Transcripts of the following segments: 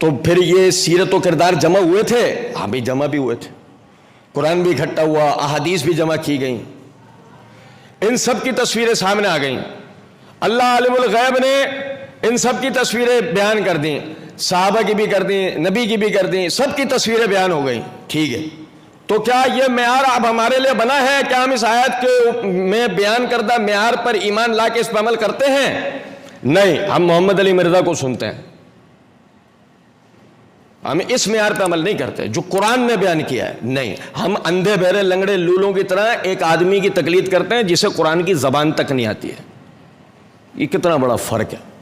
تو پھر یہ سیرت و کردار جمع ہوئے تھے؟ ہاں بھی جمع بھی ہوئے تھے، قرآن بھی اکٹھا ہوا، احادیث بھی جمع کی گئیں، ان سب کی تصویریں سامنے آ گئیں، اللہ عالم الغیب نے ان سب کی تصویریں بیان کر دیں، صحابہ کی بھی کر دیں، نبی کی بھی کر دیں، سب کی تصویریں بیان ہو گئیں، ٹھیک ہے۔ تو کیا یہ معیار اب ہمارے لیے بنا ہے؟ کیا ہم اس آیت کے میں بیان کردہ معیار پر ایمان لا کے اس پر عمل کرتے ہیں؟ نہیں، ہم محمد علی مرزا کو سنتے ہیں، ہم اس معیار پہ عمل نہیں کرتے جو قرآن نے بیان کیا ہے۔ نہیں، ہم اندھے بہرے لنگڑے لولوں کی طرح ایک آدمی کی تقلید کرتے ہیں جسے قرآن کی زبان تک نہیں آتی ہے۔ یہ کتنا بڑا فرق ہے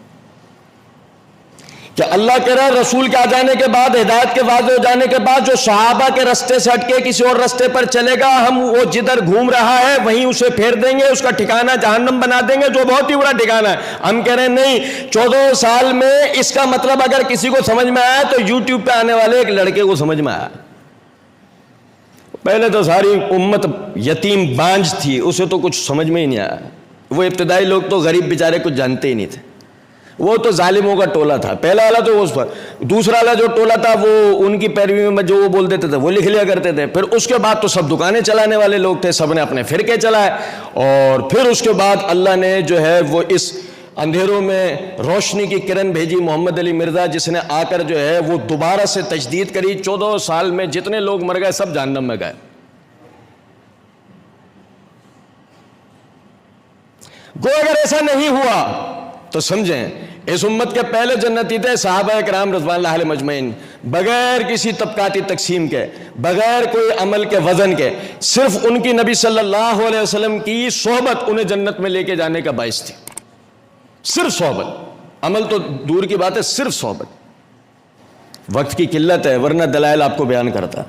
کہ اللہ کہہ رہا ہے رسول کے آ جانے کے بعد، ہدایت کے واضح ہو جانے کے بعد جو صحابہ کے رستے سے ہٹ کے کسی اور رستے پر چلے گا، ہم وہ جدھر گھوم رہا ہے وہیں اسے پھیر دیں گے، اس کا ٹھکانہ جہنم بنا دیں گے، جو بہت ہی بڑا ٹھکانہ ہے۔ ہم کہہ رہے ہیں نہیں، 14 سال میں اس کا مطلب اگر کسی کو سمجھ میں آیا تو یوٹیوب پہ آنے والے ایک لڑکے کو سمجھ میں آیا۔ پہلے تو ساری امت یتیم بانجھ تھی، اسے تو کچھ سمجھ میں ہی نہیں آیا۔ وہ ابتدائی لوگ تو غریب بیچارے کچھ جانتے ہی نہیں تھے، وہ تو ظالموں کا ٹولہ تھا، پہلا والا تو اس پر، دوسرا والا جو ٹولہ تھا وہ ان کی پیروی میں جو وہ بول دیتے تھے وہ لکھ لیا کرتے تھے، پھر اس کے بعد تو سب دکانیں چلانے والے لوگ تھے، سب نے اپنے فرقے چلائے، اور پھر اس کے بعد اللہ نے جو ہے وہ اس اندھیروں میں روشنی کی کرن بھیجی، محمد علی مرزا، جس نے آ کر جو ہے وہ دوبارہ سے تجدید کری۔ 14 سال میں جتنے لوگ مر گئے سب جہنم میں گئے۔ گو اگر ایسا نہیں ہوا تو سمجھیں اس امت کے پہلے جنتی تھے صحابہ کرام رضوان اللہ علیہم اجمعین، بغیر کسی طبقاتی تقسیم کے، بغیر کوئی عمل کے وزن کے، صرف ان کی نبی صلی اللہ علیہ وسلم کی صحبت انہیں جنت میں لے کے جانے کا باعث تھی، صرف صحبت، عمل تو دور کی بات ہے، صرف صحبت۔ وقت کی قلت ہے ورنہ دلائل آپ کو بیان کرتا۔